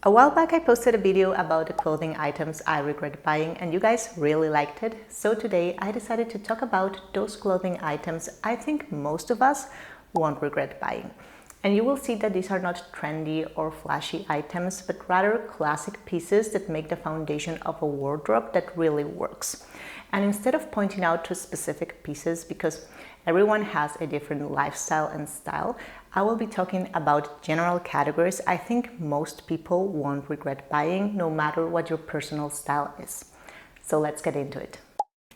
A while back I posted a video about the clothing items I regret buying and you guys really liked it. So today I decided to talk about those clothing items I think most of us won't regret buying. And you will see that these are not trendy or flashy items, but rather classic pieces that make the foundation of a wardrobe that really works. And instead of pointing out to specific pieces, because everyone has a different lifestyle and style, I will be talking about general categories I think most people won't regret buying, no matter what your personal style is. So let's get into it.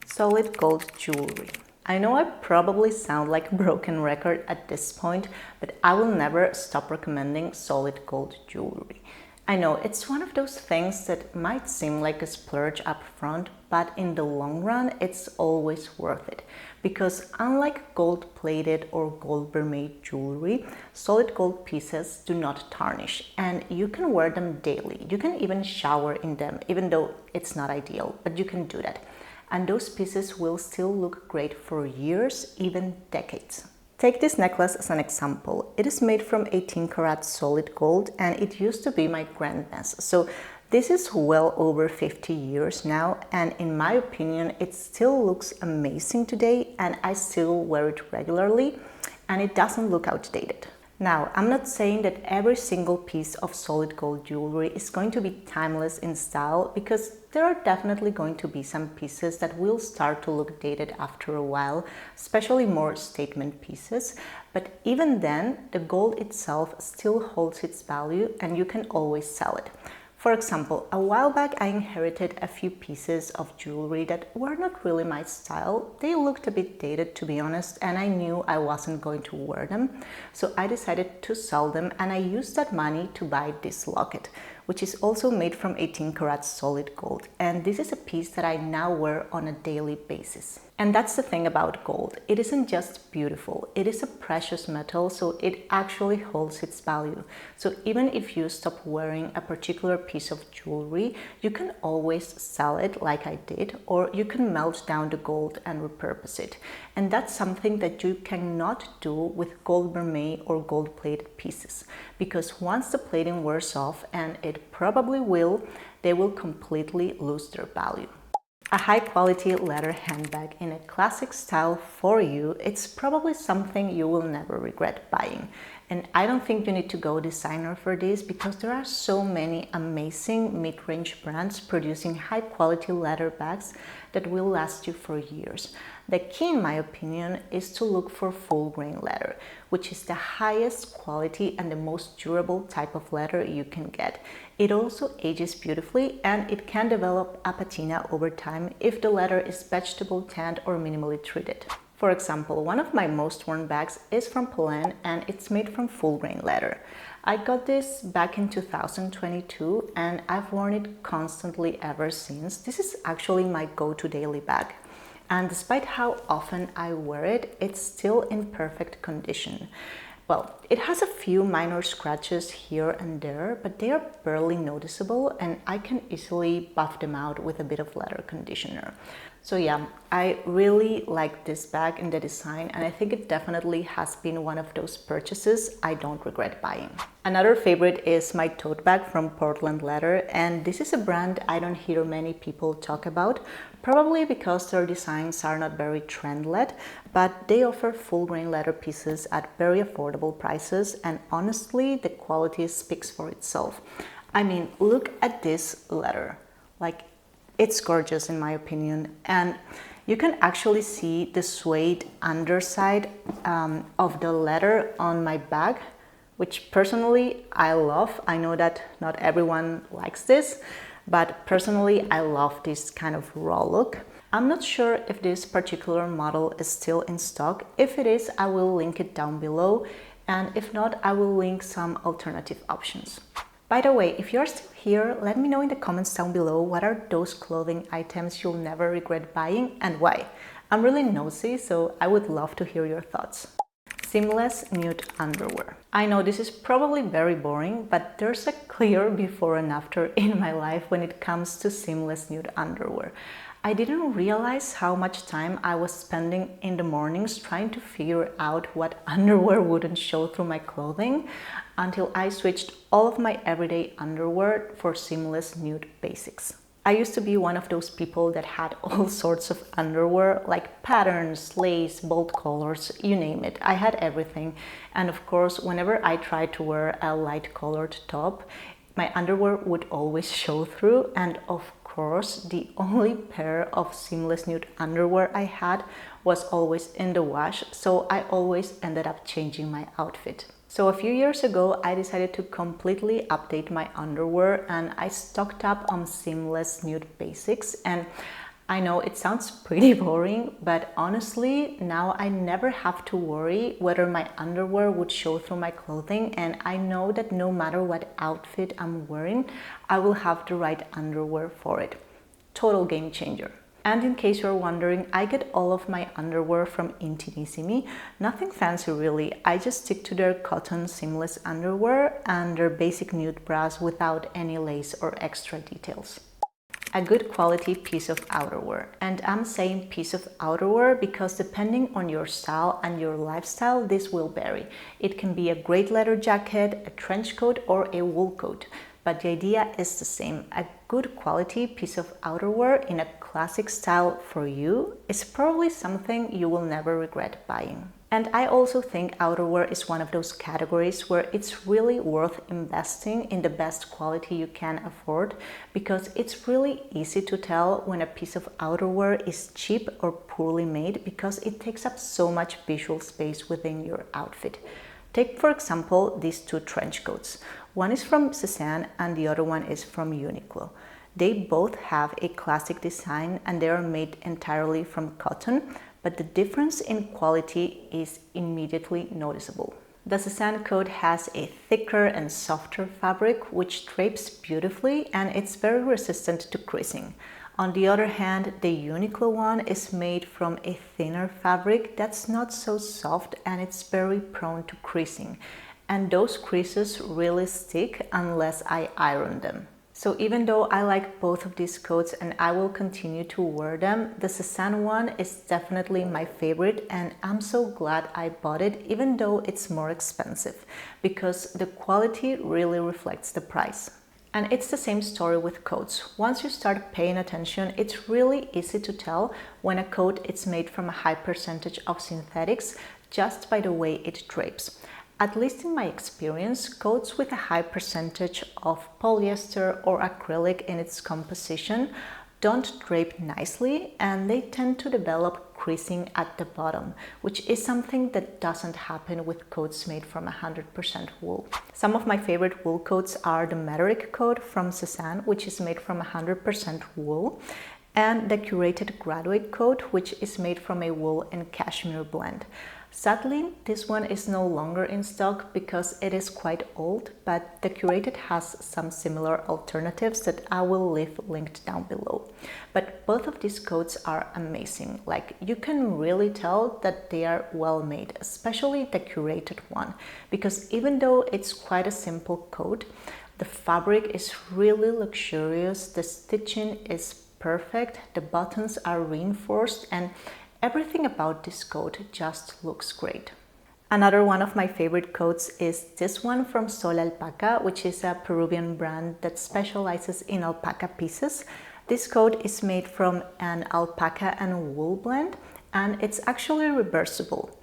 Solid gold jewelry. I know I probably sound like a broken record at this point, but I will never stop recommending solid gold jewelry. I know it's one of those things that might seem like a splurge up front, but in the long run, it's always worth it. Because unlike gold-plated or gold-vermade jewelry, solid gold pieces do not tarnish and you can wear them daily. You can even shower in them, even though it's not ideal, but you can do that. And those pieces will still look great for years, even decades. Take this necklace as an example. It is made from 18 karat solid gold and it used to be my grandma's. So this is well over 50 years now, and in my opinion it still looks amazing today and I still wear it regularly and it doesn't look outdated. Now, I'm not saying that every single piece of solid gold jewelry is going to be timeless in style, because there are definitely going to be some pieces that will start to look dated after a while, especially more statement pieces. But even then, the gold itself still holds its value and you can always sell it. For example, a while back I inherited a few pieces of jewelry that were not really my style. They looked a bit dated, to be honest, and I knew I wasn't going to wear them. So I decided to sell them and I used that money to buy this locket, which is also made from 18 karat solid gold. And this is a piece that I now wear on a daily basis. And that's the thing about gold. It isn't just beautiful, it is a precious metal, so it actually holds its value. So even if you stop wearing a particular piece of jewelry, you can always sell it like I did, or you can melt down the gold and repurpose it. And that's something that you cannot do with gold vermeil or gold plated pieces, because once the plating wears off, and it probably will, they will completely lose their value. A high-quality leather handbag in a classic style for you, it's probably something you will never regret buying. And I don't think you need to go designer for this, because there are so many amazing mid-range brands producing high-quality leather bags that will last you for years. The key, in my opinion, is to look for full-grain leather, which is the highest quality and the most durable type of leather you can get. It also ages beautifully and it can develop a patina over time if the leather is vegetable tanned or minimally treated. For example, one of my most worn bags is from Poland and it's made from full-grain leather. I got this back in 2022 and I've worn it constantly ever since. This is actually my go-to daily bag. And despite how often I wear it, it's still in perfect condition. Well, it has a few minor scratches here and there, but they are barely noticeable and I can easily buff them out with a bit of leather conditioner. So yeah, I really like this bag and the design, and I think it definitely has been one of those purchases I don't regret buying. Another favorite is my tote bag from Portland Leather, and this is a brand I don't hear many people talk about, probably because their designs are not very trend-led, but they offer full-grain leather pieces at very affordable prices, and honestly, the quality speaks for itself. I mean, look at this leather. Like, it's gorgeous in my opinion, and you can actually see the suede underside of the leather on my bag, which personally I love. I know that not everyone likes this, but personally I love this kind of raw look. I'm not sure if this particular model is still in stock. If it is, I will link it down below, and if not, I will link some alternative options. By the way, if you're still here, let me know in the comments down below what are those clothing items you'll never regret buying and why. I'm really nosy, so I would love to hear your thoughts. Seamless nude underwear. I know this is probably very boring, but there's a clear before and after in my life when it comes to seamless nude underwear. I didn't realize how much time I was spending in the mornings trying to figure out what underwear wouldn't show through my clothing until I switched all of my everyday underwear for seamless nude basics. I used to be one of those people that had all sorts of underwear, like patterns, lace, bold colors, you name it. I had everything. And of course, whenever I tried to wear a light colored top, my underwear would always show through. And of course, the only pair of seamless nude underwear I had was always in the wash, so I always ended up changing my outfit. So a few years ago, I decided to completely update my underwear and I stocked up on seamless nude basics. And I know it sounds pretty boring, but honestly, now I never have to worry whether my underwear would show through my clothing, and I know that no matter what outfit I'm wearing, I will have the right underwear for it. Total game changer. And in case you're wondering, I get all of my underwear from Intimissimi. Nothing fancy really, I just stick to their cotton seamless underwear and their basic nude bras without any lace or extra details. A good quality piece of outerwear. And I'm saying piece of outerwear because depending on your style and your lifestyle, this will vary. It can be a great leather jacket, a trench coat, or a wool coat. But the idea is the same. A good quality piece of outerwear in a classic style for you is probably something you will never regret buying. And I also think outerwear is one of those categories where it's really worth investing in the best quality you can afford, because it's really easy to tell when a piece of outerwear is cheap or poorly made because it takes up so much visual space within your outfit. Take, for example, these two trench coats. One is from Cézanne and the other one is from Uniqlo. They both have a classic design and they are made entirely from cotton, but the difference in quality is immediately noticeable. The Cézanne coat has a thicker and softer fabric which drapes beautifully and it's very resistant to creasing. On the other hand, the Uniqlo one is made from a thinner fabric that's not so soft and it's very prone to creasing. And those creases really stick unless I iron them. So even though I like both of these coats and I will continue to wear them, the Cézanne one is definitely my favorite and I'm so glad I bought it even though it's more expensive because the quality really reflects the price. And it's the same story with coats. Once you start paying attention, it's really easy to tell when a coat is made from a high percentage of synthetics just by the way it drapes. At least in my experience, coats with a high percentage of polyester or acrylic in its composition don't drape nicely and they tend to develop creasing at the bottom, which is something that doesn't happen with coats made from 100% wool. Some of my favorite wool coats are the Metallic coat from Cézanne, which is made from 100% wool, and the curated graduate coat, which is made from a wool and cashmere blend. Sadly, this one is no longer in stock because it is quite old, but the curated has some similar alternatives that I will leave linked down below. But both of these coats are amazing. Like, you can really tell that they are well made, especially the curated one, because even though it's quite a simple coat, the fabric is really luxurious, the stitching is perfect, the buttons are reinforced, and everything about this coat just looks great. Another one of my favorite coats is this one from Sol Alpaca, which is a Peruvian brand that specializes in alpaca pieces. This coat is made from an alpaca and wool blend, and it's actually reversible.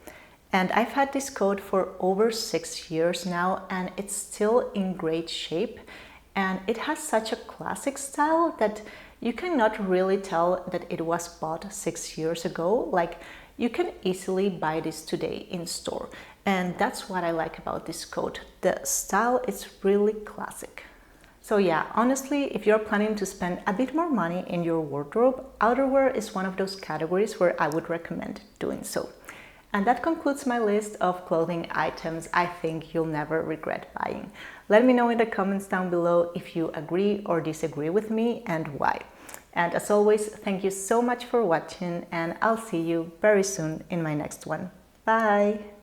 And I've had this coat for over 6 years now, and it's still in great shape. And it has such a classic style that you cannot really tell that it was bought 6 years ago. Like, you can easily buy this today in store. And that's what I like about this coat. The style is really classic. So yeah, honestly, if you're planning to spend a bit more money in your wardrobe, outerwear is one of those categories where I would recommend doing so. And that concludes my list of clothing items I think you'll never regret buying. Let me know in the comments down below if you agree or disagree with me and why. And as always, thank you so much for watching and I'll see you very soon in my next one. Bye!